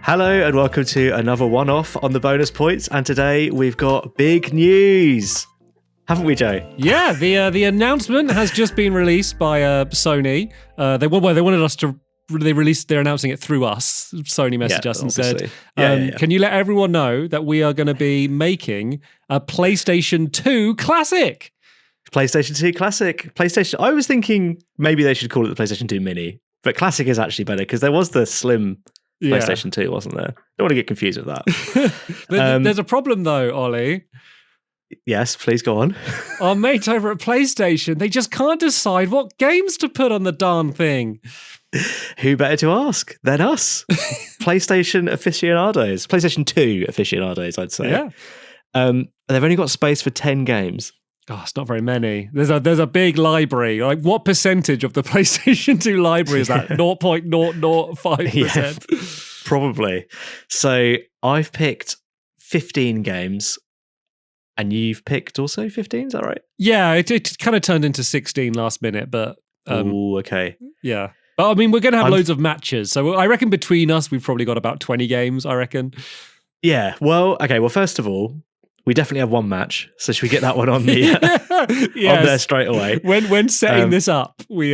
Hello and welcome to another one-off on the bonus points. And today we've got big news, haven't we, Joe? Yeah, the announcement has just been released by Sony. They wanted us to. They're announcing it through us. Sony messaged us and obviously. said, "Can you let everyone know that we are going to be making a PlayStation 2 Classic?" PlayStation 2 Classic. I was thinking maybe they should call it the PlayStation 2 Mini, but Classic is actually better because there was the slim PlayStation 2, wasn't there? Don't want to get confused with that. There's a problem though, Ollie. Yes, please go on. Our mate over at PlayStation, they just can't decide what games to put on the darn thing. Who better to ask than us? PlayStation aficionados. PlayStation 2 aficionados, I'd say. Yeah. They've only got space for 10 games. Oh, it's not very many. There's a big library. Like, what percentage of the PlayStation 2 library is that? 0.005%? Yeah, probably. So I've picked 15 games. And you've picked also 15, is that right? Yeah, it kind of turned into 16 last minute, but... okay. Yeah. But I mean, we're going to have loads of matches. So I reckon between us, we've probably got about 20 games, I reckon. Yeah, well, okay. Well, first of all, we definitely have one match. So should we get that one on the yes. on there straight away? When setting this up, we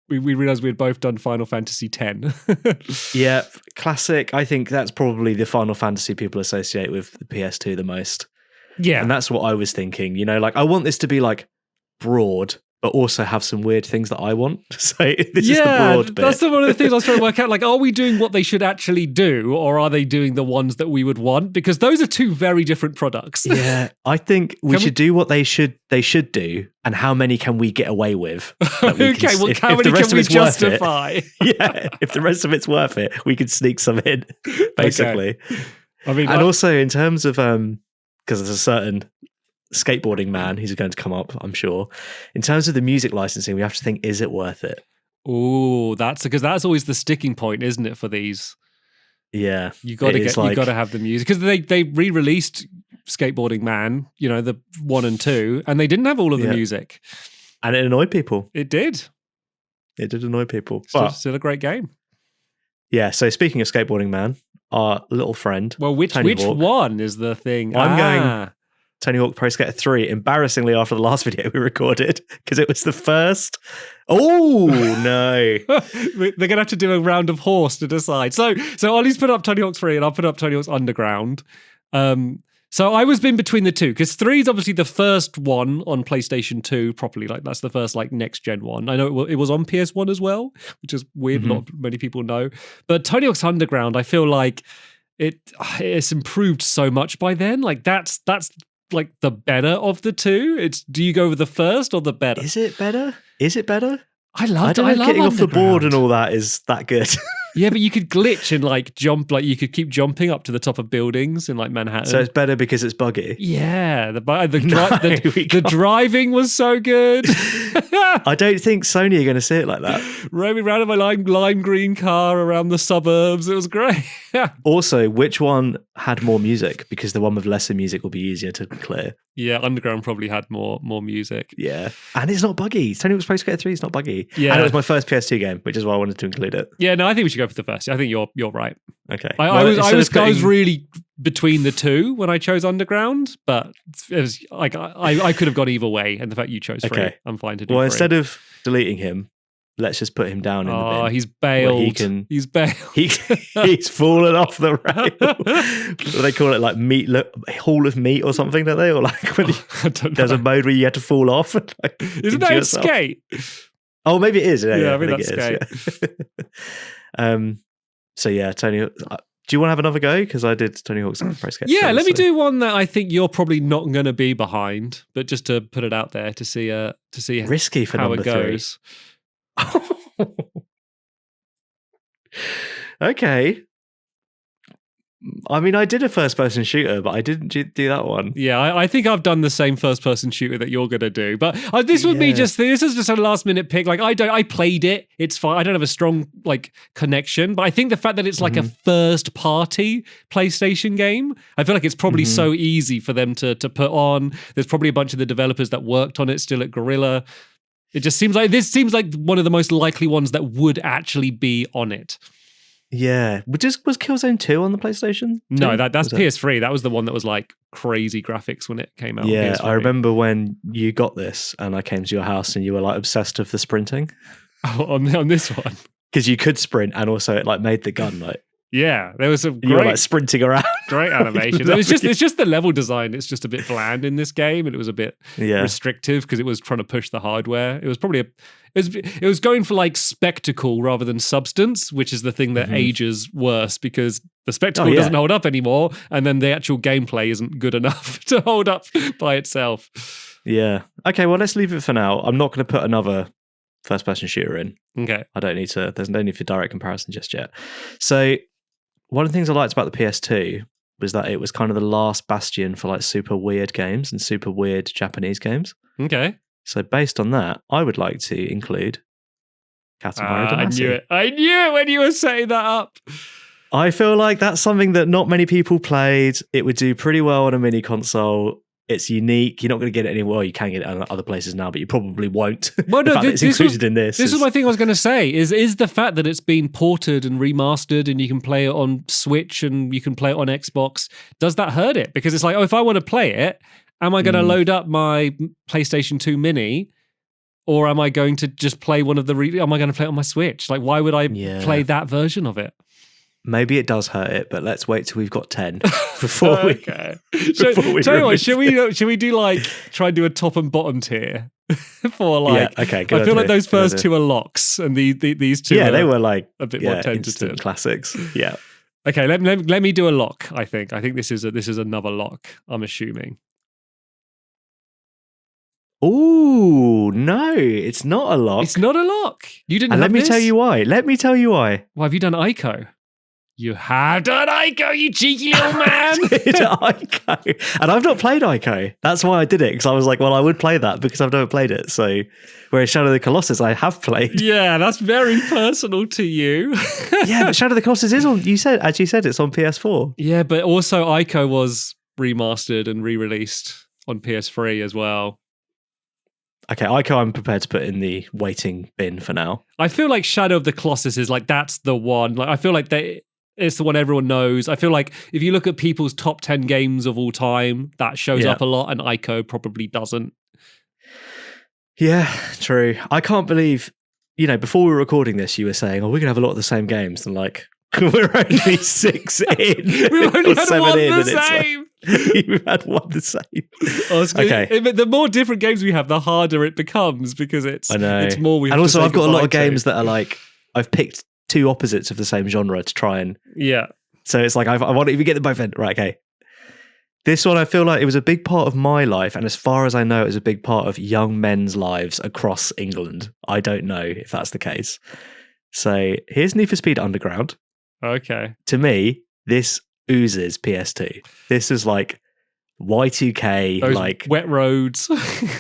realised we had both done Final Fantasy X. Yeah, Classic. I think that's probably the Final Fantasy people associate with the PS2 the most. Yeah. And that's what I was thinking. You know, like I want this to be like broad, but also have some weird things that I want. So this is the broad bit. That's one of the things I was trying to work out. Like, are we doing what they should actually do, or are they doing the ones that we would want? Because those are two very different products. Yeah, I think we should do what they should do, and how many can we get away with? How many can we justify? Yeah, if the rest of it's worth it, we could sneak some in, basically. Okay. I mean, and also in terms of because there's a certain skateboarding man who's going to come up, I'm sure. In terms of the music licensing, we have to think, is it worth it? Oh, that's always the sticking point, isn't it, for these? Yeah. You got to have the music. Because they re-released Skateboarding Man, you know, the 1 and 2, and they didn't have all of the music. And it annoyed people. It did. It did annoy people. Still a great game. Yeah, so speaking of Skateboarding Man, our little friend. Well, which one is the thing? I'm going Tony Hawk Pro Skater 3, embarrassingly after the last video we recorded, because it was the first. Oh, no. They're going to have to do a round of horse to decide. So Ollie's put up Tony Hawk 3 and I'll put up Tony Hawk's Underground. So I was in between the two, because 3 is obviously the first one on PlayStation 2 properly. Like, that's the first next gen one. I know it was on PS1 as well, which is weird. Mm-hmm. Not many people know. But Tony Hawk's Underground, I feel like it's improved so much by then. Like, that's like the better of the two. Do you go with the first or the better? Is it better? I love getting off the board and all that is that good. Yeah, but you could glitch and jump, you could keep jumping up to the top of buildings in Manhattan. So it's better because it's buggy. Yeah, the driving was so good. I don't think Sony are going to see it like that. Roaming around in my lime green car around the suburbs, it was great. Also, which one had more music? Because the one with lesser music will be easier to clear. Yeah, Underground probably had more music. Yeah, and it's not buggy. Tony Hawk's Pro Skater 3 is not buggy. Yeah, and it was my first PS2 game, which is why I wanted to include it. Yeah, no, I think we should go for the first. I think you're right. Okay, I was really between the two when I chose Underground, but it was like I could have gone either way, and the fact you chose 3, okay. I'm fine to do. Well, 3. Instead of deleting him, let's just put him down in the bin. Oh, he's bailed. He's bailed. He's fallen off the rail. They call it like Hall of Meat or something, don't they? Or like when there's a mode where you had to fall off. And, isn't that in Skate? Oh, maybe it is. Yeah, I think that's Skate. Yeah. So yeah, Tony. Do you want to have another go? Because I did Tony Hawk's Pro Skater. Yeah, let me do one that I think you're probably not going to be behind, but just to put it out there to see risky for how number it goes. 3. Okay. I mean, I did a first-person shooter, but I didn't do that one. Yeah, I think I've done the same first-person shooter that you're going to do. But this is just a last-minute pick. Like, I played it. It's fine. I don't have a strong, connection. But I think the fact that it's like a first-party PlayStation game, I feel like it's probably so easy for them to put on. There's probably a bunch of the developers that worked on it still at Guerrilla. It just seems like one of the most likely ones that would actually be on it. Yeah. Was Killzone 2 on the PlayStation? No, 2? that's Was that- PS3. That was the one that was like crazy graphics when it came out. on Yeah, PS3. I remember when you got this and I came to your house and you were like obsessed with the sprinting. Oh, on this one. Because you could sprint and also it like made the gun like Yeah, there was some you were like great, sprinting around. great animation. It's just the level design. It's just a bit bland in this game, and it was a bit restrictive because it was trying to push the hardware. It was probably it was going for like spectacle rather than substance, which is the thing that ages worse because the spectacle doesn't hold up anymore, and then the actual gameplay isn't good enough to hold up by itself. Yeah. Okay, well let's leave it for now. I'm not going to put another first-person shooter in. Okay. I don't need to. There's no need for direct comparison just yet. So one of the things I liked about the PS2 was that it was kind of the last bastion for like super weird games and super weird Japanese games. Okay. So based on that, I would like to include Katamari Damacy. I knew it when you were setting that up. I feel like that's something that not many people played. It would do pretty well on a mini console. It's unique. You're not going to get it anywhere. You can get it in other places now, but you probably won't. Well, no, it's included in this. This is my thing I was going to say, is the fact that it's been ported and remastered and you can play it on Switch and you can play it on Xbox, does that hurt it? Because it's like, oh, if I want to play it, am I going to load up my PlayStation 2 Mini or am I going to just play one of the... am I going to play it on my Switch? Like, why would I play that version of it? Maybe it does hurt it, but let's wait till we've got 10 before we. Okay. Tell you what, should we do like try and do a top and bottom tier for like? Yeah, okay. Good I feel idea. like those first two are locks, and these two. Yeah, they were like a bit more tentative instant classics. Yeah. Okay, let me do a lock. I think this is another lock. I'm assuming. Ooh, no, it's not a lock. It's not a lock. You didn't. And have let me this? tell you why. Why have you done Ico? You have done Ico, you cheeky little man. I did Ico. And I've not played Ico. That's why I did it, because I was like, well, I would play that because I've never played it. So, whereas Shadow of the Colossus, I have played. Yeah, that's very personal to you. Yeah, but Shadow of the Colossus is on, as you said, it's on PS4. Yeah, but also Ico was remastered and re-released on PS3 as well. Okay, Ico I'm prepared to put in the waiting bin for now. I feel like Shadow of the Colossus is like, that's the one. Like, I feel like it's the one everyone knows. I feel like if you look at people's top 10 games of all time, that shows up a lot, and Ico probably doesn't. Yeah, true. I can't believe, before we were recording this, you were saying, oh, we're going to have a lot of the same games. And like, we're only 6 in. We've only had one the same. You've had one the same. Okay. But the more different games we have, the harder it becomes because it's more we have. And also, to I've got a lot of to. games that are like, I've picked two opposites of the same genre to try and. Yeah. So it's like, I want to even get them both in. Right, okay. This one, I feel like it was a big part of my life. And as far as I know, it was a big part of young men's lives across England. I don't know if that's the case. So here's Need for Speed Underground. Okay. To me, this oozes PS2. This is like Y2K, those like wet roads.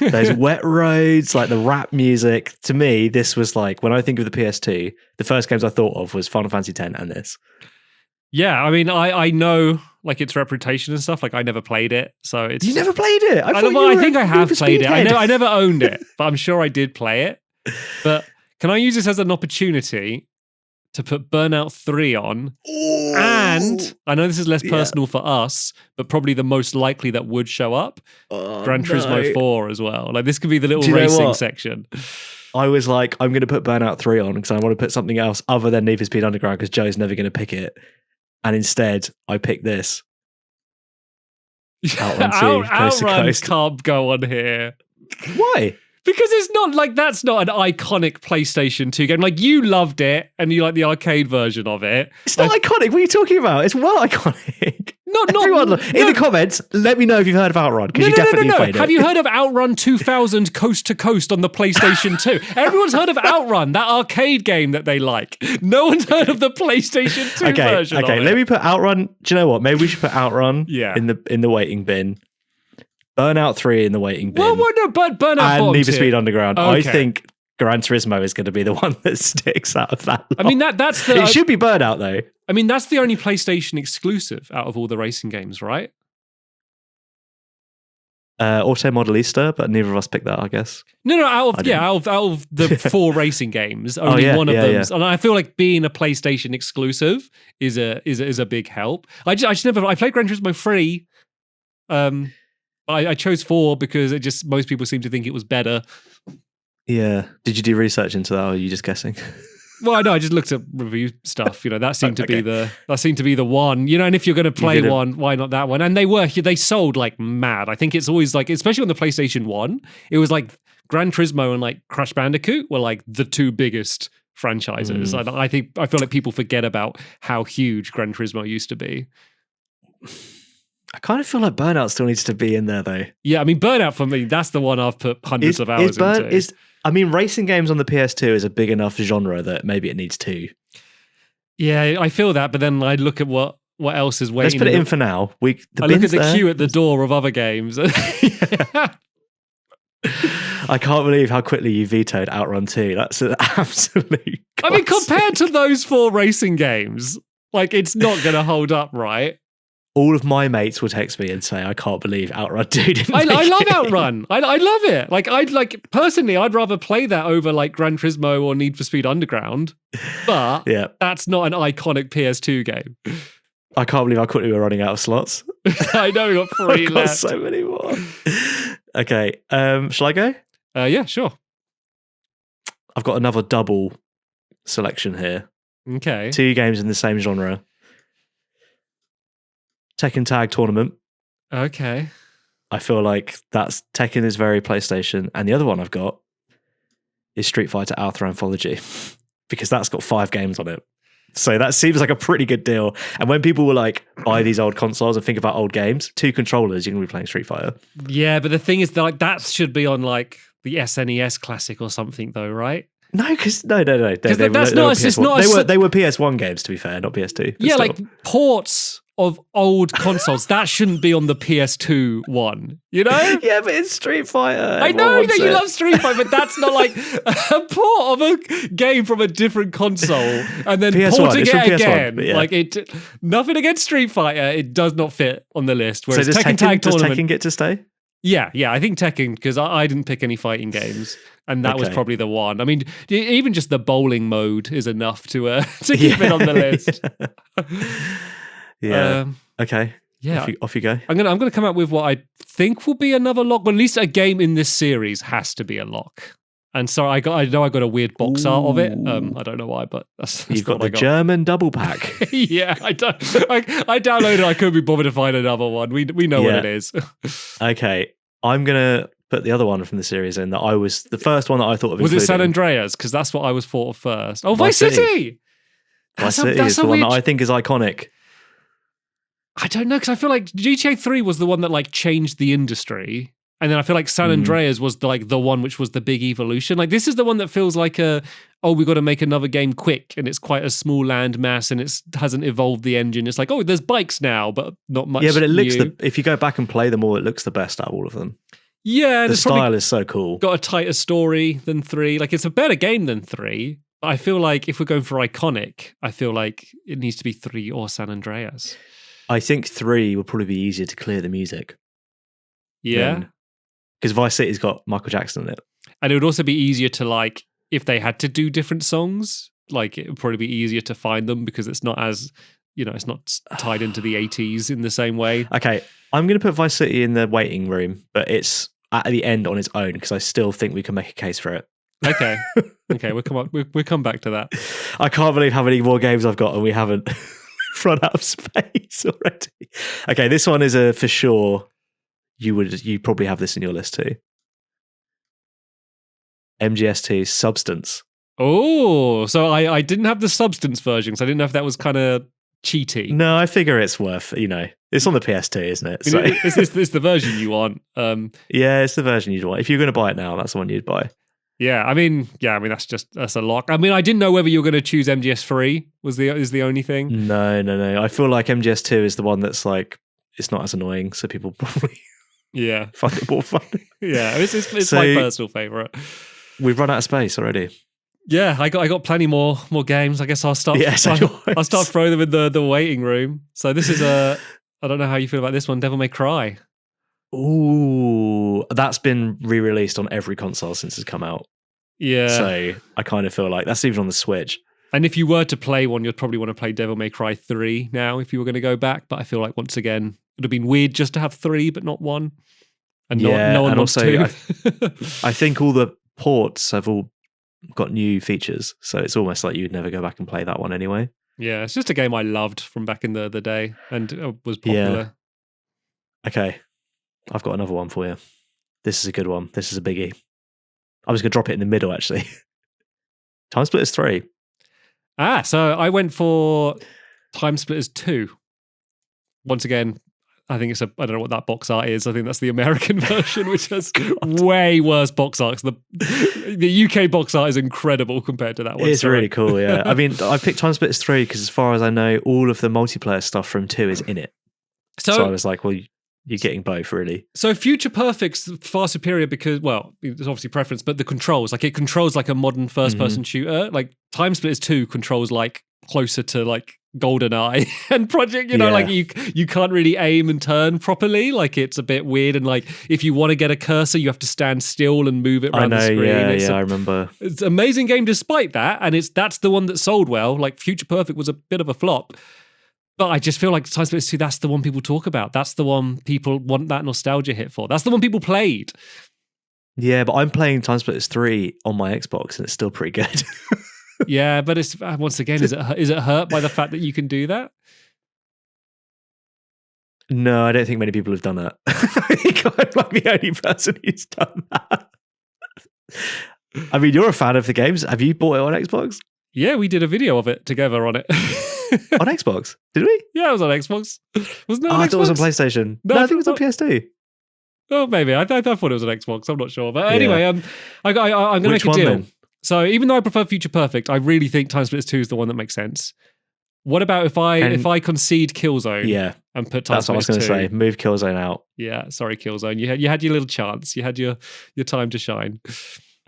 those wet roads, like the rap music. To me, this was like, when I think of the PS2, the first games I thought of was Final Fantasy X and this. Yeah, I mean, I know like its reputation and stuff. Like I never played it, so it's. You never played it? I think I have played it. I never owned it, but I'm sure I did play it. But can I use this as an opportunity to put Burnout 3 on? Ooh. And I know this is less personal for us, but probably the most likely that would show up. Gran Turismo 4 as well. Like this could be the little racing section. I was like, I'm going to put Burnout 3 on because I want to put something else other than Need for Speed Underground because Joe's never going to pick it. And instead, I picked this. Outrun can't go on here. Why? Because it's not like, that's not an iconic PlayStation 2 game. Like you loved it and you like the arcade version of it. It's not iconic. What are you talking about? It's well iconic. Everyone, in the comments, let me know if you've heard of Outrun because you definitely played it. Have you heard of Outrun 2000 Coast to Coast on the PlayStation 2? Everyone's heard of Outrun, that arcade game that they like. No one's heard of the PlayStation 2 version. Okay, let me put Outrun. Do you know what? Maybe we should put Outrun in the waiting bin. Burnout 3 in the waiting bin. Well, no, but Burnout and Need for Speed Underground. Okay. I think Gran Turismo is going to be the one that sticks out of that lot. I mean, that's the... It should be Burnout, though. I mean, that's the only PlayStation exclusive out of all the racing games, right? Auto Modelista, but neither of us picked that, I guess. No, out of the 4 racing games, only one of them. Yeah. And I feel like being a PlayStation exclusive is a big help. I played Gran Turismo 3. I chose 4 because most people seem to think it was better. Yeah. Did you do research into that, or are you just guessing? Well, no, I just looked at review stuff. That seemed to be the one. And if you're going to play one, why not that one? And they sold like mad. I think it's always like, especially on the PlayStation 1, it was like Gran Turismo and like Crash Bandicoot were like the 2 biggest franchises. And I feel like people forget about how huge Gran Turismo used to be. I kind of feel like Burnout still needs to be in there, though. Yeah, I mean, Burnout for me, that's the one I've put hundreds of hours into. Racing games on the PS2 is a big enough genre that maybe it needs 2. Yeah, I feel that, but then I look at what else is waiting. Let's put it in for now. I look at the queue at the door of other games. I can't believe how quickly you vetoed Outrun 2. That's an absolute classic. I mean, compared to those 4 racing games, like, it's not going to hold up, right? All of my mates will text me and say, I can't believe Outrun 2 didn't I love Outrun. I love it. Personally, I'd rather play that over like Gran Turismo or Need for Speed Underground. But that's not an iconic PS2 game. I can't believe how quickly we're running out of slots. I know, we got 3 left. So many more. Okay, shall I go? Yeah, sure. I've got another double selection here. Okay. 2 games in the same genre. Tekken Tag Tournament. Okay. I feel like Tekken is very PlayStation. And the other one I've got is Street Fighter Alpha Anthology, because that's got 5 games on it. So that seems like a pretty good deal. And when people will like buy these old consoles and think about old games, 2 controllers, you're going to be playing Street Fighter. Yeah, but the thing is that should be on like the SNES Classic or something though, right? No, because no. They were PS1 games, to be fair, not PS2. Yeah, still. Like ports of old consoles that shouldn't be on the PS2 one, Yeah, but it's Street Fighter. I know that you love Street Fighter, but that's not like a port of a game from a different console and then PS1, porting it again. PS1, Like nothing against Street Fighter, it does not fit on the list. Whereas does Tekken get to stay? Yeah, I think Tekken, because I didn't pick any fighting games, and that was probably the one. I mean, even just the bowling mode is enough to keep it on the list. Yeah. Okay. Yeah. Off you go. I'm gonna come up with what I think will be another lock, but at least a game in this series has to be a lock. And so I know I got a weird box art of it. I don't know why, but that's you've got the German double pack. Yeah, I downloaded. I couldn't be bothered to find another one. We know what it is. Okay, I'm gonna put the other one from the series in that I was the first one that I thought of. Was it San Andreas? Because that's what I was thought of first. Oh, Vice City. Vice City is the one that I think is iconic. I don't know, because I feel like GTA 3 was the one that like changed the industry. And then I feel like San Andreas was the one which was the big evolution. Like this is the one that feels like we got to make another game quick, and it's quite a small land mass, and it hasn't evolved the engine. It's like, oh, there's bikes now, but not much. Yeah, but it looks if you go back and play them all, it looks the best out of all of them. Yeah, the style is so cool. Got a tighter story than 3. Like it's a better game than 3. But I feel like if we're going for iconic, I feel like it needs to be 3 or San Andreas. I think 3 would probably be easier to clear the music. Yeah. Because Vice City's got Michael Jackson in it. And it would also be easier to like, if they had to do different songs, like it would probably be easier to find them because it's not as, it's not tied into the 80s in the same way. Okay, I'm going to put Vice City in the waiting room, but it's at the end on its own because I still think we can make a case for it. Okay, we'll come back to that. I can't believe how many more games I've got and we haven't run out of space already. Okay, this one is for sure. You probably have this in your list too. MGS2 Substance. Oh, so I didn't have the Substance version, so I didn't know if that was kind of cheaty. No, I figure it's worth, it's on the PS2, isn't it? So. It's the version you want. Yeah, it's the version you'd want. If you're going to buy it now, that's the one you'd buy. Yeah, I mean, that's a lock. I mean, I didn't know whether you were going to choose MGS3 is the only thing. No. I feel like MGS2 is the one that's like, it's not as annoying, so people probably find it more fun. Yeah, it's my personal favourite. We've run out of space already. Yeah, I got plenty more games. I guess I'll start. I'll start throwing them in the waiting room. So this is I don't know how you feel about this one. Devil May Cry. Ooh, that's been re-released on every console since it's come out. Yeah. So I kind of feel like that's even on the Switch. And if you were to play one, you'd probably want to play Devil May Cry 3 now if you were going to go back. But I feel like, once again, it would have been weird just to have 3 but not 1. And no one and wants also, 2. I think all the ports have all got new features. So it's almost like you'd never go back and play that one anyway. Yeah, it's just a game I loved from back in the day and was popular. Yeah. Okay, I've got another one for you. This is a good one. This is a biggie. I was going to drop it in the middle, actually. Time Splitters 3. So I went for Time Splitters 2. Once again, I think I don't know what that box art is. I think that's the American version, which has way worse box arts. The UK box art is incredible compared to that one. It's really cool, yeah. I mean, I picked Time Splitters 3 because, as far as I know, all of the multiplayer stuff from 2 is in it. So I was like, well, you're getting both, really. So Future Perfect's far superior because, well, there's obviously preference, but the controls, like, it controls like a modern first-person shooter. Like, Time Splitters 2 controls like closer to like GoldenEye and Project, like you can't really aim and turn properly. Like, it's a bit weird, and like if you want to get a cursor, you have to stand still and move it around the screen. I remember. It's an amazing game despite that, and that's the one that sold well. Like, Future Perfect was a bit of a flop. But I just feel like Time Splitters 2, that's the one people talk about. That's the one people want that nostalgia hit for. That's the one people played. Yeah, but I'm playing Time Splitters 3 on my Xbox, and it's still pretty good. Yeah, but it's, once again, is it hurt by the fact that you can do that? No, I don't think many people have done that. I think I'm like the only person who's done that. I mean, you're a fan of the games. Have you bought it on Xbox? Yeah, we did a video of it together on it. On Xbox? Did we? Yeah, it was on Xbox. Wasn't it on Xbox? I thought it was on PlayStation. No, I think it was on PS2. Oh, maybe. I thought it was on Xbox. I'm not sure. But anyway, I'm going to make a deal. Then? So even though I prefer Future Perfect, I really think Time Splitters 2 is the one that makes sense. What about if I concede Killzone? Yeah, and put Time Splitters 2? That's what I was going to say. Move Killzone out. Yeah, sorry, Killzone. You had your little chance. You had your time to shine.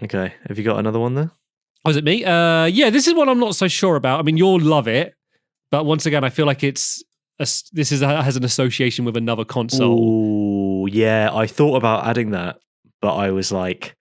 Okay, have you got another one there? Oh, is it me? Yeah, this is one I'm not so sure about. I mean, you'll love it, but once again, I feel like has an association with another console. Oh, yeah. I thought about adding that, but I was like,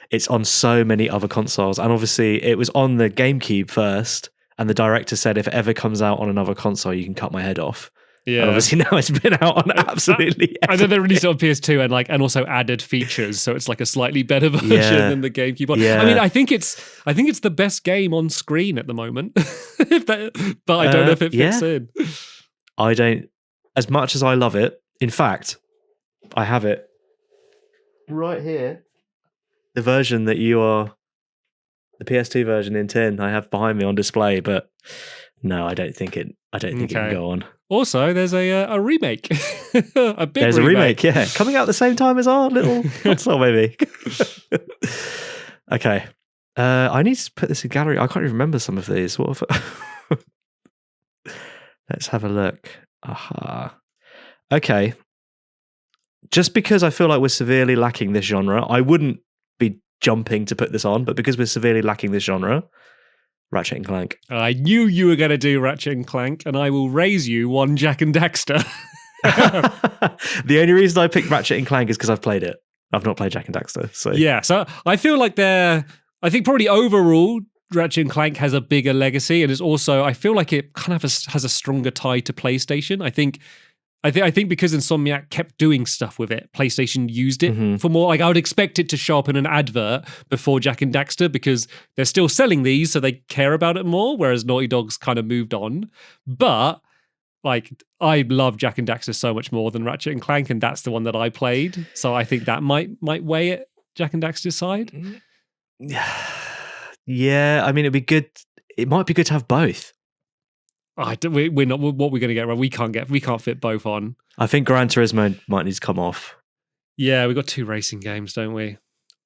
it's on so many other consoles, and obviously it was on the GameCube first, and the director said if it ever comes out on another console, you can cut my head off. Yeah, and obviously now it's been out on absolutely. And then they released it on PS2 and also added features, so it's like a slightly better version than the GameCube one. Yeah. I mean, I think it's the best game on screen at the moment. But I don't know if it fits in. I don't. As much as I love it, in fact, I have it right here. The version that you are, the PS2 version in tin, I have behind me on display, but no, I don't think it can go on. Also, there's a remake. There's a remake, yeah. Coming out at the same time as our little console, maybe. Okay. I need to put this in gallery. I can't even remember some of these. What if let's have a look. Aha. Okay. Just because I feel like we're severely lacking this genre, I wouldn't be jumping to put this on, but because we're severely lacking this genre, Ratchet and Clank. I knew you were going to do Ratchet and Clank, and I will raise you one Jak and Daxter. The only reason I picked Ratchet and Clank is because I've played it. I've not played Jak and Daxter. So yeah, so I feel like I think probably overall, Ratchet and Clank has a bigger legacy, and it's also, I feel like it kind of has a stronger tie to PlayStation. I think because Insomniac kept doing stuff with it, PlayStation used it for more. Like, I would expect it to show up in an advert before Jak and Daxter because they're still selling these, so they care about it more. Whereas Naughty Dog's kind of moved on. But like, I love Jak and Daxter so much more than Ratchet and Clank, and that's the one that I played. So I think that might weigh it Jak and Daxter's side. Yeah, I mean, it'd be good. It might be good to have both. We're not. What we're going to get right? We can't fit both on. I think Gran Turismo might need to come off. Yeah, we've got 2 racing games, don't we?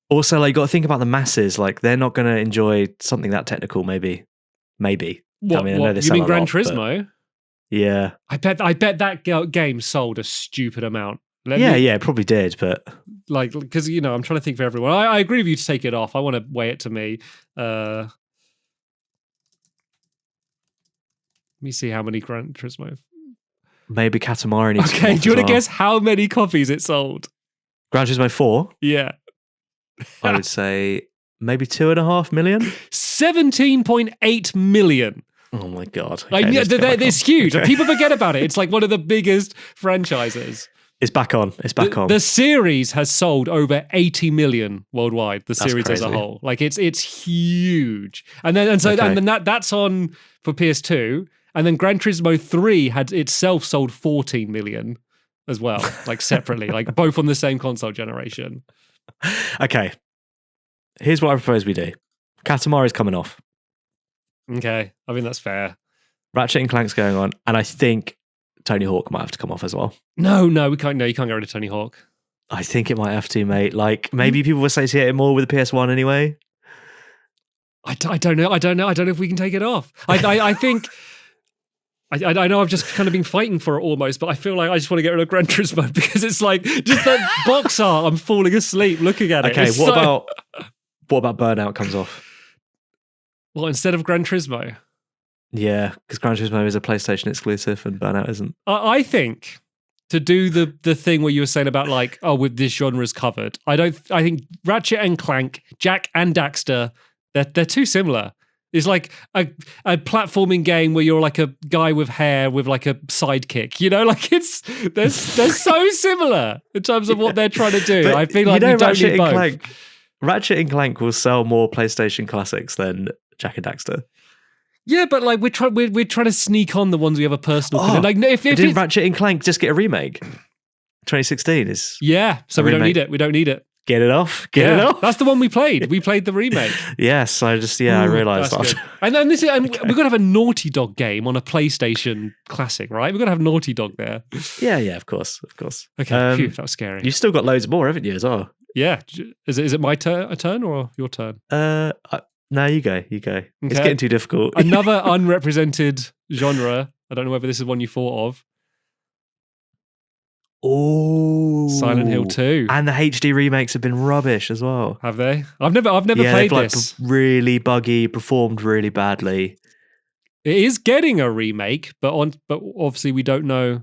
Also, like, you got to think about the masses. Like, they're not going to enjoy something that technical. Maybe. What? I mean, I know you mean Gran Turismo? Yeah. I bet that game sold a stupid amount. Yeah, it probably did, but like, because I'm trying to think for everyone. I agree with you to take it off. I want to weigh it to me. Let me see how many Gran Turismo. Maybe Katamari needs to come off. Do you want to guess how many copies it sold? Gran Turismo 4, Yeah. I would say maybe 2.5 million. 17.8 million. Oh my god! Like, Okay, let's go back it's on. huge. Okay. People forget about it. It's like one of the biggest franchises. It's back on. It's back on. The series has sold over 80 million worldwide. The series as a crazy. whole, like it's huge. And then that's on for PS2. And then Gran Turismo 3 had itself sold 14 million as well, like separately, like both on the same console generation. Okay, here's what I propose we do. Katamari's coming off. Okay, I mean that's fair. Ratchet and Clank's going on, and I think Tony Hawk might have to come off as well. No, we can't. No, you can't get rid of Tony Hawk. I think it might have to, mate. Like maybe people will associate it more with the PS1 anyway. I don't know. I don't know if we can take it off. I think. I know I've just kind of been fighting for it almost, but I feel like I just want to get rid of Gran Turismo because it's like just that box art. I'm falling asleep looking at it. Okay, what about Burnout comes off? Well, instead of Gran Turismo? Yeah, because Gran Turismo is a PlayStation exclusive and Burnout isn't. I think to do the thing where you were saying about like, oh, with this genre's covered. I think Ratchet and Clank, Jak and Daxter, they're too similar. It's like a platforming game where you're like a guy with hair with like a sidekick, you know, like they're so similar in terms of what they're trying to do. But I feel like we don't need both. Ratchet and Clank will sell more PlayStation classics than Jak and Daxter. Yeah, but like we're trying to sneak on the ones we have a personal. Like if did Ratchet and Clank just get a remake? 2016 is so we don't need it. We don't need it. Get it off. Get it off. That's the one we played. We played the remake. Yes, I realised that. And then we're going to have a Naughty Dog game on a PlayStation Classic, right? We're going to have Naughty Dog there. Yeah, of course. Okay, phew, that was scary. You've still got loads more, haven't you, as well? Yeah. Is it my turn or your turn? No, you go. Okay. It's getting too difficult. Another unrepresented genre. I don't know whether this is one you thought of. Oh, Silent Hill 2. And the HD remakes have been rubbish as well. Have they? I've never played this. Really buggy, performed really badly. It is getting a remake, but obviously we don't know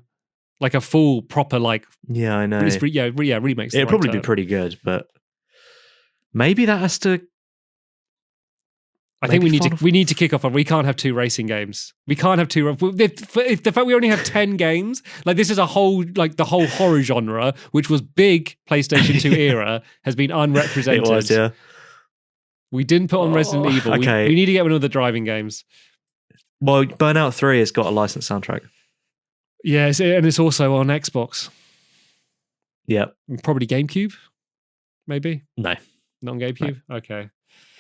like a full proper like. Yeah, I know. Remakes. It'd probably be pretty good, but maybe that has to. I think we need to kick off. We can't have two racing games. We can't have two. If the fact we only have 10 games, like this is a whole like the whole horror genre, which was big PlayStation 2 era, has been unrepresented. It was, yeah. We didn't put on Resident Evil. Okay. We need to get one of the driving games. Well, Burnout 3 has got a licensed soundtrack. Yeah, and it's also on Xbox. Yeah. Probably GameCube, maybe? No. Not on GameCube? No. Okay.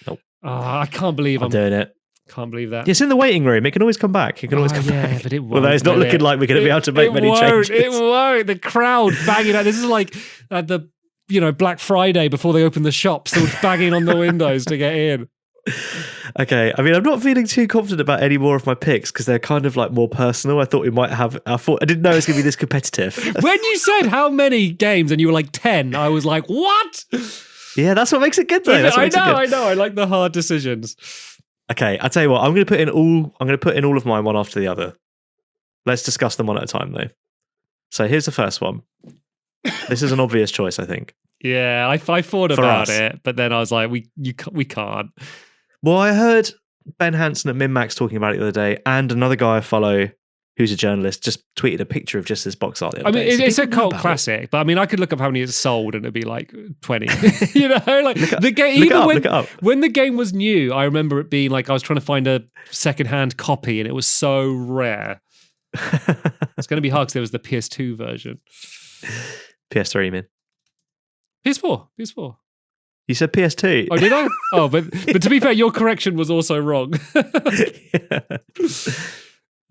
Nope. I can't believe I'm doing it. Can't believe that. It's in the waiting room. It can always come back. It can always come back. But it won't. Although it's not looking like we're going to be able to make many changes. It won't. The crowd banging out. This is like at the Black Friday before they open the shops, still banging on the windows to get in. Okay, I mean, I'm not feeling too confident about any more of my picks because they're kind of like more personal. I didn't know it was going to be this competitive. When you said how many games and you were like 10, I was like, what? Yeah, that's what makes it good though. I know. I like the hard decisions. Okay, I'll tell you what. I'm going to put in all of mine one after the other. Let's discuss them one at a time though. So here's the first one. This is an obvious choice, I think. Yeah, I thought about it, but then I was like, we can't. Well, I heard Ben Hansen at MinMax talking about it the other day, and another guy I follow who's a journalist just tweeted a picture of just this box art the other day. It's a cult classic, but I mean, I could look up how many it's sold and it'd be like 20. Like the game. When the game was new, I remember it being like I was trying to find a secondhand copy, and it was so rare. It's going to be hard because there was the PS2 version. PS3, you mean? PS4. You said PS2. Oh, did I? Oh, but to be fair, your correction was also wrong.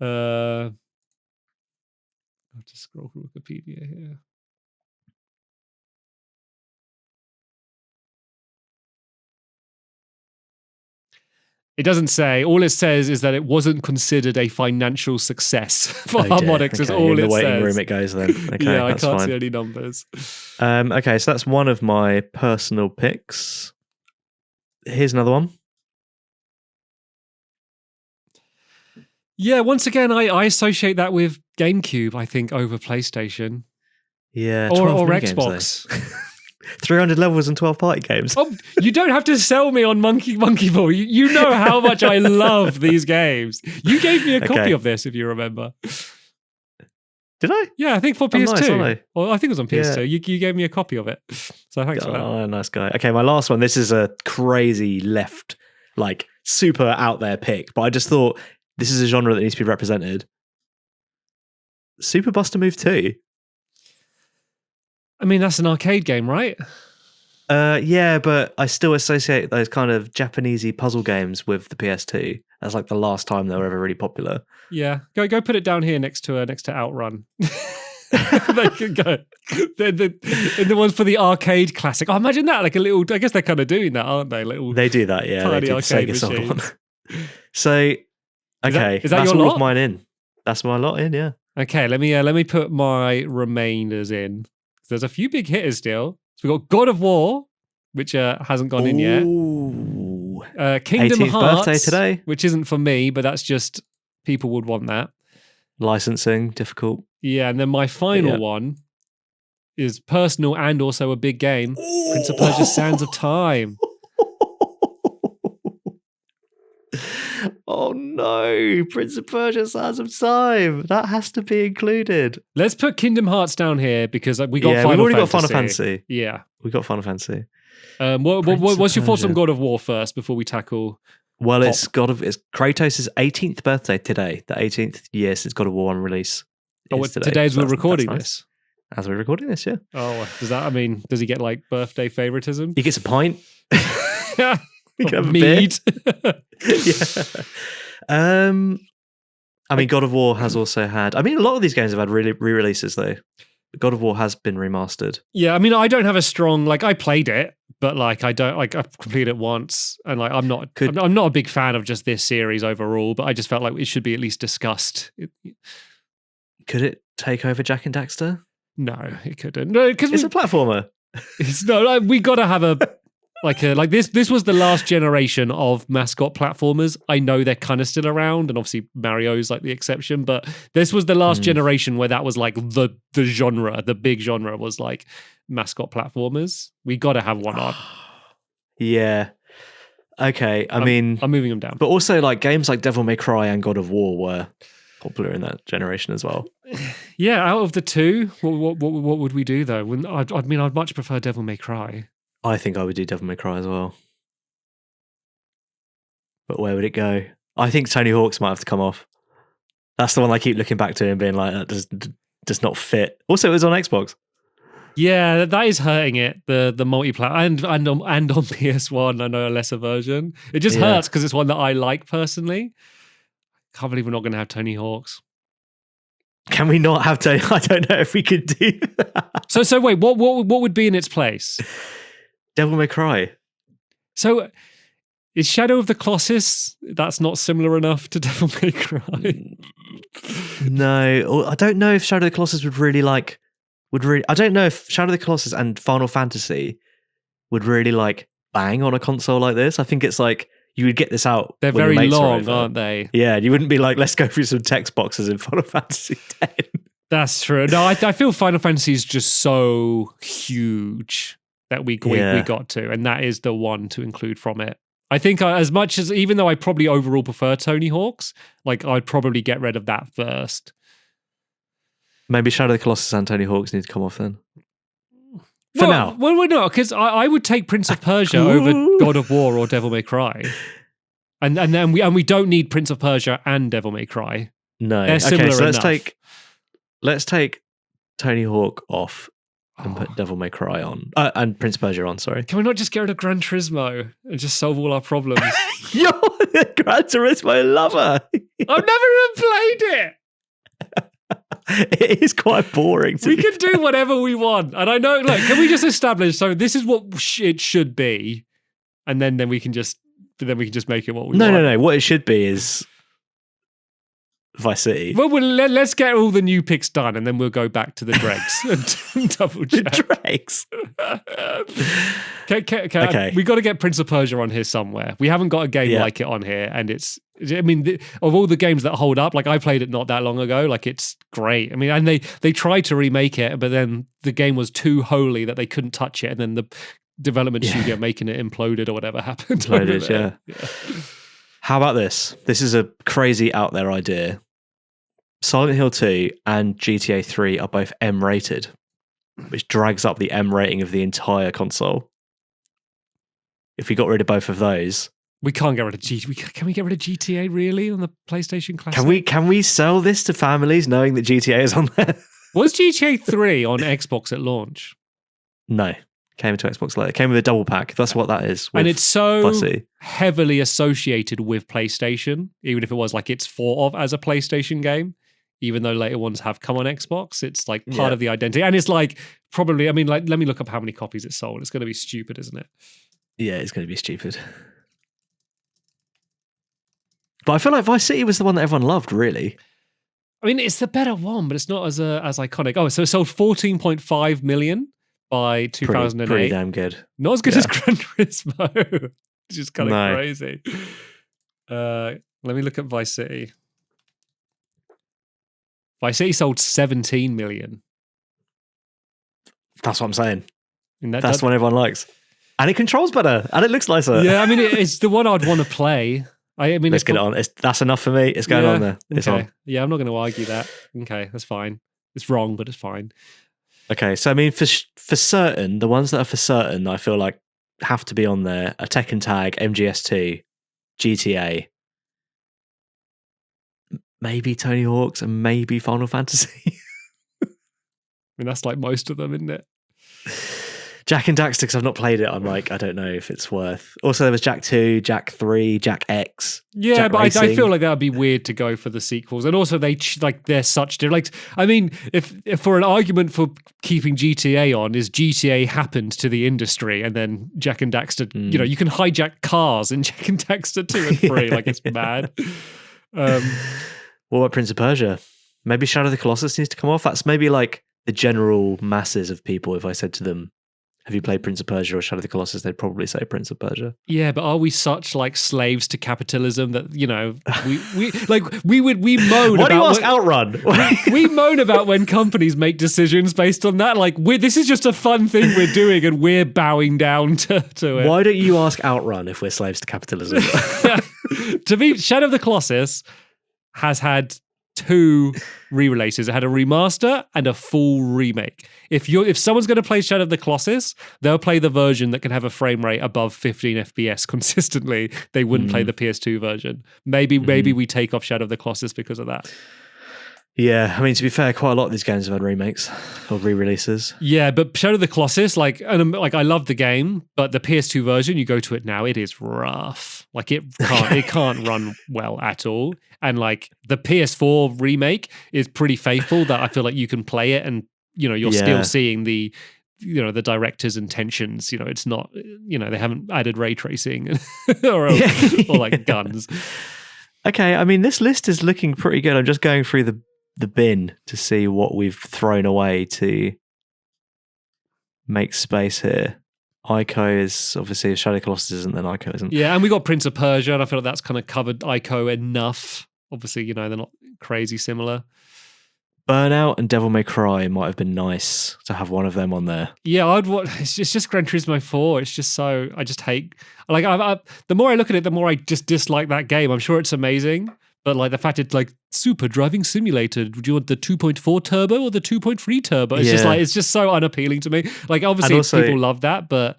I'll just scroll through Wikipedia here. It doesn't say. All it says is that it wasn't considered a financial success for Harmonix. Is all it says. In the waiting room it goes then. Okay, yeah, I that's can't fine. see any numbers. Okay, so that's one of my personal picks. Here's another one. Yeah, once again, I associate that with GameCube, I think, over PlayStation. Yeah, or Xbox. 300 levels and 12 party games. Oh, you don't have to sell me on Monkey Ball. You know how much I love these games. You gave me a copy of this, if you remember. Did I? Yeah, I think for PS2. Nice, aren't I? Well, I think it was on PS2. Yeah. You gave me a copy of it. So thanks for that. Oh, nice guy. Okay, my last one. This is a crazy left, like super out there pick, but I just thought this is a genre that needs to be represented. Super Buster Move 2. I mean, that's an arcade game, right? Yeah, but I still associate those kind of Japanesey puzzle games with the PS2. That's like the last time they were ever really popular. Yeah, go put it down here next to Outrun. They can go. The ones for the arcade classic. Oh, imagine that! Like a little. I guess they're kind of doing that, aren't they? They do that, yeah. They do the Sega Sonic one. So, okay, is that that's your all lot? of mine in. That's my lot in, yeah. Okay, let me put my remainders in. There's a few big hitters still. So we've got God of War, which hasn't gone in yet. Kingdom 18th Hearts, birthday today, which isn't for me, but that's just people would want that. Licensing difficult. Yeah, and then my final one is personal and also a big game. Prince of Persia: Sands of Time. Oh no, Prince of Persia: Sands of Time. That has to be included. Let's put Kingdom Hearts down here because we got we've already got Final Fantasy. Yeah, we got Final Fantasy. What's your thoughts on God of War first before we tackle? Well, it's Kratos' 18th birthday today. The 18th year since God of War 1 release. Today as we're recording this. As we're recording this, yeah. Oh, does he get like birthday favoritism? He gets a pint. He can have a mead. Yeah. I mean, God of War has also had. I mean, a lot of these games have had re-releases though. God of War has been remastered. Yeah, I mean, I don't have a strong like. I played it, but like, I don't like. I've completed it once, and like, I'm not a big fan of just this series overall. But I just felt like it should be at least discussed. Could it take over Jak and Daxter? No, it couldn't. No, because it's a platformer. It's no. Like, we got to have a. Like this. This was the last generation of mascot platformers. I know they're kind of still around, and obviously Mario's like the exception. But this was the last generation where that was like the genre. The big genre was like mascot platformers. We got to have one on. Yeah. Okay. I mean, I'm moving them down. But also, like games like Devil May Cry and God of War were popular in that generation as well. Yeah. Out of the two, what would we do though? I mean, I'd much prefer Devil May Cry. I think I would do Devil May Cry as well. But where would it go? I think Tony Hawk's might have to come off. That's the one I keep looking back to and being like, that does not fit. Also, it was on Xbox. Yeah, that is hurting it. The multiplayer and on PS1, I know a lesser version. It just hurts because it's one that I like personally. Can't believe we're not going to have Tony Hawk's. Can we not have Tony? I don't know if we could do that. So wait, what would be in its place? Devil May Cry. So is Shadow of the Colossus, that's not similar enough to Devil May Cry? No, I don't know if Shadow of the Colossus would really. I don't know if Shadow of the Colossus and Final Fantasy would really like bang on a console like this. I think it's like you would get this out. They're when your very mates are long, over. aren't they? Yeah, you wouldn't be like, let's go through some text boxes in Final Fantasy X. That's true. No, I feel Final Fantasy is just so huge that we got to, and that is the one to include from it. I think as much as, even though I probably overall prefer Tony Hawk's, like I'd probably get rid of that first. Maybe Shadow of the Colossus and Tony Hawk's need to come off then. For now. Well, we're not, because I would take Prince of Persia over God of War or Devil May Cry. And then we don't need Prince of Persia and Devil May Cry. No. They're similar so enough. let's take Tony Hawk off and put Devil May Cry on. And Prince of Persia on, sorry. Can we not just get rid of Gran Turismo and just solve all our problems? You're the Gran Turismo lover. I've never even played it. It is quite boring. We can do whatever we want. And I know, look, can we just establish, so this is what it should be, and then we can just make it what we want. No. What it should be is Vice City. Well, let's get all the new picks done, and then we'll go back to the dregs and double check. The dregs. Okay. We got to get Prince of Persia on here somewhere. We haven't got a game like it on here, and it's. I mean, of all the games that hold up, like I played it not that long ago. Like it's great. I mean, and they tried to remake it, but then the game was too holy that they couldn't touch it, and then the development studio making it imploded or whatever happened. Imploded, yeah. How about this? This is a crazy out there idea. Silent Hill 2 and GTA 3 are both M rated, which drags up the M rating of the entire console. If we got rid of both of those, we can't get rid of Can we get rid of GTA really on the PlayStation Classic? Can we sell this to families knowing that GTA is on there? Was GTA 3 on Xbox at launch? No. Came into Xbox later. It came with a double pack. That's what that is. And it's so heavily associated with PlayStation, even if it was like it's thought of as a PlayStation game, even though later ones have come on Xbox. It's like part of the identity. And it's like probably, I mean, like, let me look up how many copies it sold. It's going to be stupid, isn't it? Yeah, it's going to be stupid. But I feel like Vice City was the one that everyone loved, really. I mean, it's the better one, but it's not as iconic. Oh, so it sold 14.5 million by 2008. Pretty damn good. Not as good as Gran Turismo, which is kind of crazy. Let me look at Vice City. Vice City sold 17 million. That's what I'm saying. That's the one everyone likes. And it controls better, and it looks nicer. Yeah, I mean, it's the one I'd want to play. I mean, let's get it on. That's enough for me. It's going on there. It's on. Yeah, I'm not going to argue that. Okay, that's fine. It's wrong, but it's fine. Okay, so I mean, for certain, the ones that are for certain, I feel like have to be on there: a Tekken Tag, MGS2, GTA, maybe Tony Hawk's, and maybe Final Fantasy. I mean, that's like most of them, isn't it? Jak and Daxter, because I've not played it, I'm like, I don't know if it's worth. Also, there was Jak 2, Jak 3, Jak X. Yeah, Jak but Racing. I feel like that would be weird to go for the sequels. And also, they're such different. Like, I mean, if for an argument for keeping GTA on is GTA happened to the industry, and then Jak and Daxter, you can hijack cars in Jak and Daxter 2 and 3. Like, it's mad. What about Prince of Persia? Maybe Shadow of the Colossus needs to come off. That's maybe like the general masses of people. If I said to them, have you played Prince of Persia or Shadow of the Colossus? They'd probably say Prince of Persia. Yeah, but are we such like slaves to capitalism that we moan? Why do you ask Outrun? we moan about when companies make decisions based on that. Like this is just a fun thing we're doing, and we're bowing down to it. Why don't you ask Outrun if we're slaves to capitalism? To be Shadow of the Colossus has had 2 re-releases. It had a remaster and a full remake. If someone's going to play Shadow of the Colossus, they'll play the version that can have a frame rate above 15 FPS consistently. They wouldn't play the PS2 version. Maybe we take off Shadow of the Colossus because of that. Yeah, I mean, to be fair, quite a lot of these games have had remakes or re-releases. Yeah, but Shadow of the Colossus, I love the game, but the PS2 version, you go to it now, it is rough. Like it can't run well at all. And like the PS4 remake is pretty faithful that I feel like you can play it and you're still seeing the director's intentions. It's not they haven't added ray tracing or like guns. Okay, I mean this list is looking pretty good. I'm just going through the bin to see what we've thrown away to make space here. Ico is obviously Shadow of the Colossus isn't, then Ico isn't. Yeah, and we got Prince of Persia, and I feel like that's kind of covered Ico enough. Obviously, they're not crazy similar. Burnout and Devil May Cry might have been nice to have one of them on there. Yeah, I'd watch. It's just Gran Turismo 4. It's just so I just hate. Like, the more I look at it, the more I just dislike that game. I'm sure it's amazing, but like the fact it's like super driving simulator. Would you want the 2.4 turbo or the 2.3 turbo? It's just so unappealing to me. Like, obviously, also, people love that, but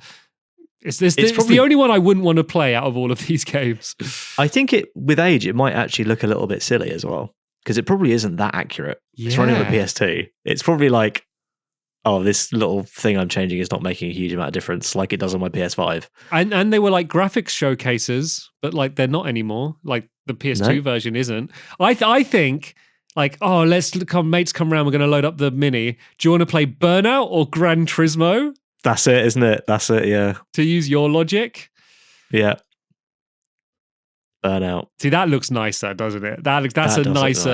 it's the only one I wouldn't want to play out of all of these games. I think with age, it might actually look a little bit silly as well. Because it probably isn't that accurate. Yeah. It's running on a PS2. It's probably like, oh, this little thing I'm changing is not making a huge amount of difference like it does on my PS5. And they were like graphics showcases, but like they're not anymore. Like the PS2 version isn't. I think like, oh, mates come around, we're going to load up the Mini. Do you want to play Burnout or Gran Turismo? That's it, isn't it? That's it, yeah. To use your logic. Yeah. Burnout. See, that looks nicer, doesn't it? That's That a does look nice.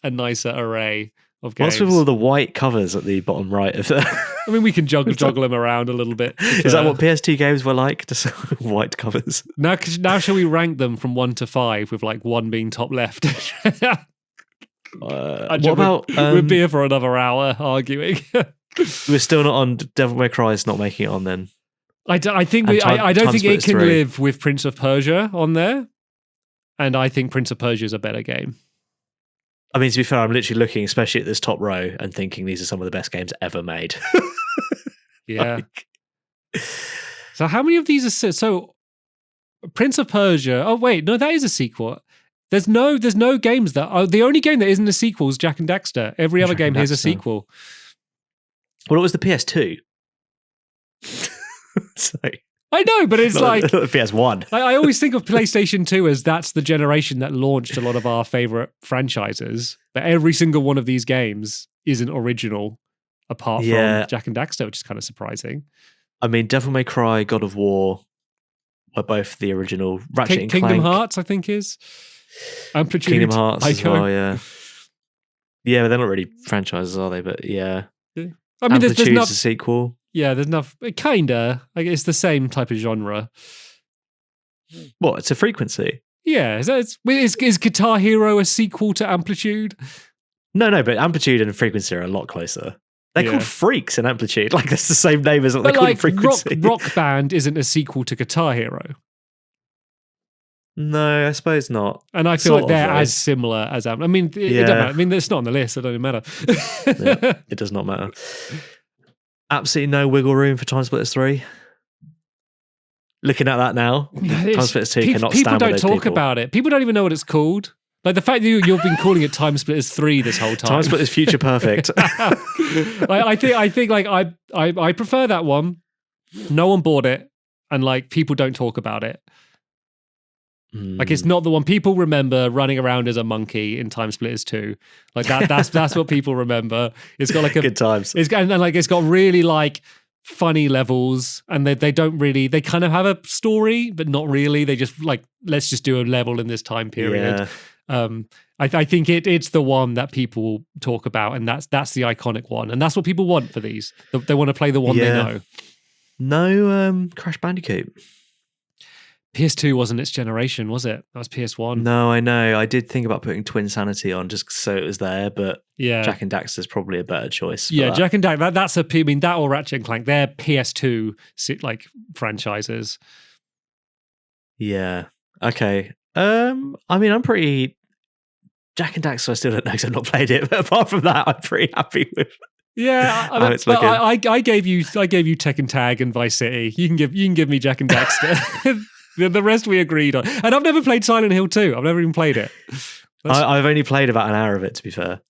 nicer array of games. What's with all the white covers at the bottom right of the? I mean, we can juggle them around a little bit. Is that what PS2 games were like? Just white covers. Now shall we rank them from 1 to 5, with like 1 being top left? What about? We'd be here for another hour arguing. We're still not on. Devil May Cry is not making it on then. I don't think it can live with Prince of Persia on there, and I think Prince of Persia is a better game. I mean, to be fair, I'm literally looking, especially at this top row, and thinking these are some of the best games ever made. Yeah. So how many of these are so? Prince of Persia. Oh wait, no, that is a sequel. There's no games that are the only game that isn't a sequel is Jak and Daxter. Every other game here's a sequel. Well, it was the PS2. So I know, but it's like PS1. I always think of PlayStation 2 as that's the generation that launched a lot of our favorite franchises. But every single one of these games isn't original, apart from Jak and Daxter, which is kind of surprising. I mean, Devil May Cry, God of War were both the original. Ratchet and Kingdom Clank. Hearts, I think, is Amplitude. Kingdom Hearts as well, yeah. Yeah, but they're not really franchises, are they? But yeah. I mean, Amplitude's a sequel. Yeah, there's enough. Kinda. Like, it's the same type of genre. What? It's a frequency. Yeah. Is Guitar Hero a sequel to Amplitude? No, but Amplitude and Frequency are a lot closer. They're called Freaks in Amplitude. Like, that's the same name as what they're called in Frequency. Rock Band isn't a sequel to Guitar Hero. No, I suppose not. And I feel like they're as similar as I mean, it doesn't matter. I mean, it's not on the list. It doesn't matter. It does not matter. Absolutely no wiggle room for Time Splitters 3. Looking at that now, Time Splitters 2 cannot stand with those people. People don't talk about it. People don't even know what it's called. Like the fact that you've been calling it Time Splitters 3 this whole time. Time Splitters Future Perfect. I think like I prefer that one. No one bought it, and like people don't talk about it. Like it's not the one people remember running around as a monkey in Time Splitters 2. Like that's what people remember. It's got like a good times. It's got really like funny levels, and they don't really, they kind of have a story, but not really. They just like, let's just do a level in this time period. Yeah. I think it's the one that people talk about, and that's the iconic one, and that's what people want for these. They want to play the one they know. No Crash Bandicoot. PS2 wasn't its generation, was it? That was PS1. No, I know. I did think about putting Twin Sanity on just so it was there, but Jak and Daxter is probably a better choice. Yeah, Jak and Daxter. That's a. I mean, that or Ratchet and Clank. They're PS2 like franchises. Yeah. Okay. I mean, I'm pretty. Jak and Daxter, I still don't know because I've not played it, but apart from that, I'm pretty happy with. Yeah, I gave you Tekken Tag and Vice City. You can give me Jak and Daxter. The rest we agreed on. And I've never played Silent Hill 2. I've never even played it. I've only played about an hour of it, to be fair.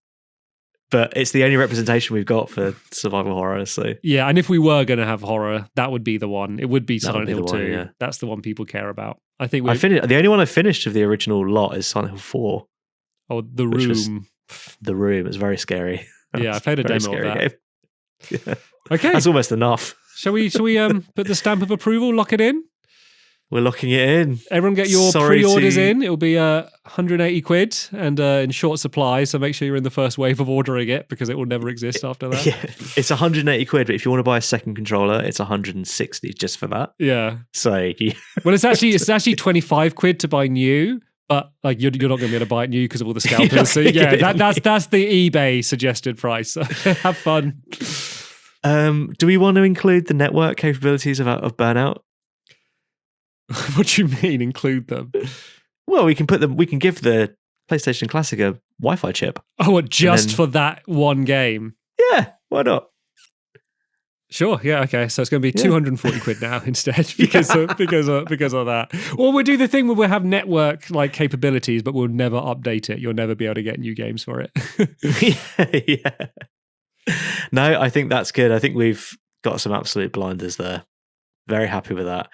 But it's the only representation we've got for survival horror. So yeah, and if we were going to have horror, that would be the one. It would be Silent Hill 2. Yeah. That's the one people care about. I think the only one I finished of the original lot is Silent Hill 4. Oh, The Room. The Room. It's very scary. Yeah, I played a demo of that. Yeah. Okay. That's almost enough. Shall we put the stamp of approval, lock it in? We're locking it in. Everyone get your pre-orders in. It'll be 180 quid and in short supply, so make sure you're in the first wave of ordering it because it will never exist after that. Yeah, it's 180 quid, but if you want to buy a second controller, it's 160 just for that. Yeah. So well, it's actually 25 quid to buy new, but like you're not going to be able to buy it new because of all the scalpers. So yeah, that's the eBay suggested price. Have fun. Do we want to include the network capabilities of Burnout? What do you mean, include them? Well, we can give the PlayStation Classic a Wi-Fi chip. Oh, just for that one game? Yeah, why not? Sure, yeah, okay. So it's going to be 240 quid now instead because of that. Or we'll do the thing where we'll have network like capabilities, but we'll never update it. You'll never be able to get new games for it. Yeah. No, I think that's good. I think we've got some absolute blinders there. Very happy with that.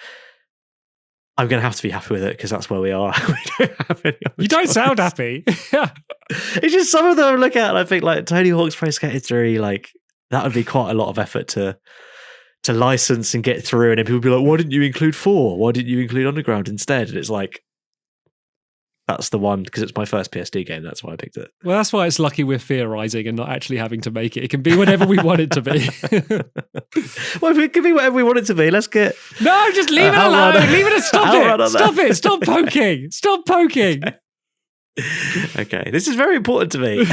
I'm going to have to be happy with it because that's where we are. We don't have any other You don't sound happy. It's just some of them I look at and I think like Tony Hawk's Pro Skater 3, like that would be quite a lot of effort to license and get through. And then people be like, why didn't you include 4? Why didn't you include Underground instead? And it's like, that's the one because it's my first PS2 game. That's why I picked it. Well, that's why it's lucky we're theorizing and not actually having to make it. It can be whatever we want it to be. Well, if it can be whatever we want it to be, let's get. No, just leave it alone. Leave it. Stop it. Stop it. Stop poking. Stop poking. Okay, this is very important to me.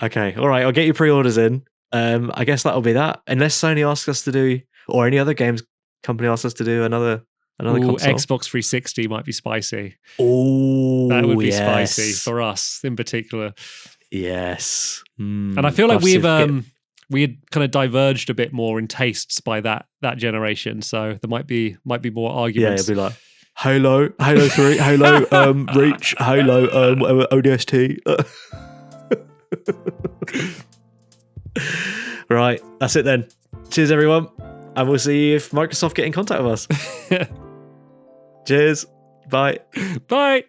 Okay, all right. I'll get your pre-orders in. I guess that'll be that. Unless Sony asks us to do, or any other games company asks us to do another console. Xbox 360 might be spicy. Oh, that would be spicy for us in particular. Yes, and I feel like we had kind of diverged a bit more in tastes by that generation. So there might be more arguments. Yeah, it'd be like Halo 3, Halo Reach, Halo ODST. Right, that's it then. Cheers, everyone. And we'll see if Microsoft get in contact with us. Cheers. Bye. Bye.